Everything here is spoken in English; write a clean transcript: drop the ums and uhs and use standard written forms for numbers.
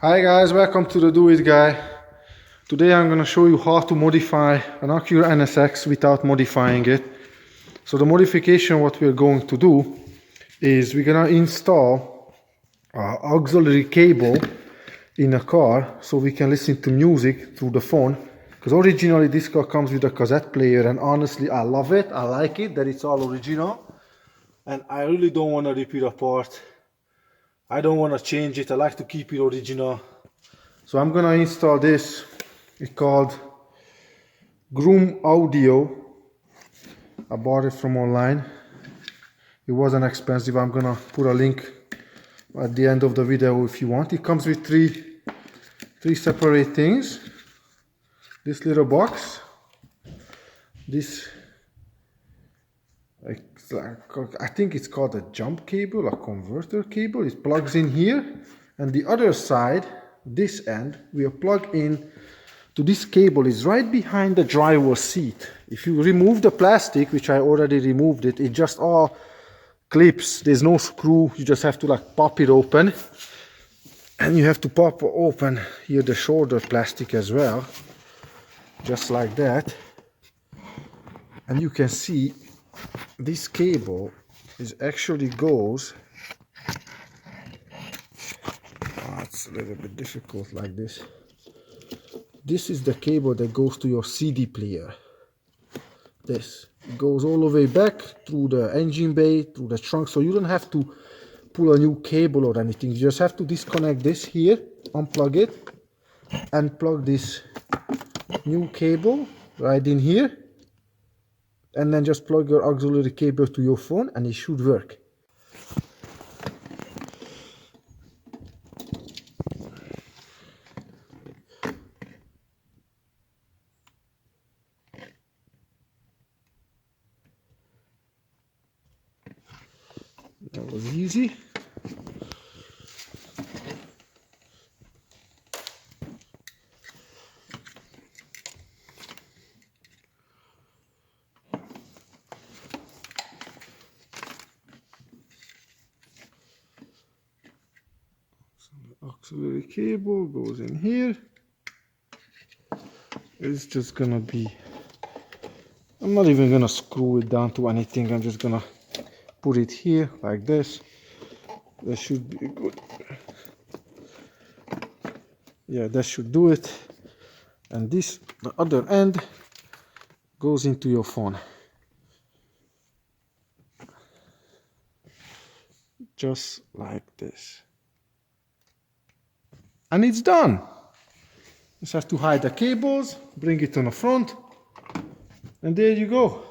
Hi guys, welcome to the Do It Guy. Today I'm going to show you how to modify an Acura NSX without modifying it. So the modification what we're going to do is we're going to install an auxiliary cable in a car so we can listen to music through the phone. Because originally this car comes with a cassette player, and honestly I love it, I like it that it's all original. And I really don't want to rip it apart. I don't want to change it, I like to keep it original. So I'm gonna install this. It's called Groom Audio. I bought it from online. It wasn't expensive. I'm gonna put a link at the end of the video if you want. It comes with three separate things. This little box. This, I think it's called a jump cable, a converter cable. It plugs in here, and the other side, this end, we are plugged in to this cable is right behind the driver's seat. If you remove the plastic, which I already removed it, it just all clips. There's no screw. You just have to like pop it open, and you have to pop open here the shoulder plastic as well, just like that. And you can see this cable is actually goes, it's a little bit difficult like this. This is the cable that goes to your CD player. This goes all the way back through the engine bay, through the trunk, so you don't have to pull a new cable or anything. You just have to disconnect this here, unplug it, and plug this new cable right in here, and then just plug your auxiliary cable to your phone and it should work. That was easy. So the auxiliary cable goes in here. It's just gonna be, I'm not even gonna screw it down to anything. I'm just gonna put it here like this. That should be good. Yeah, that should do it. And this, the other end, goes into your phone. Just like this. And it's done. Just have to hide the cables, bring it on the front, and there you go.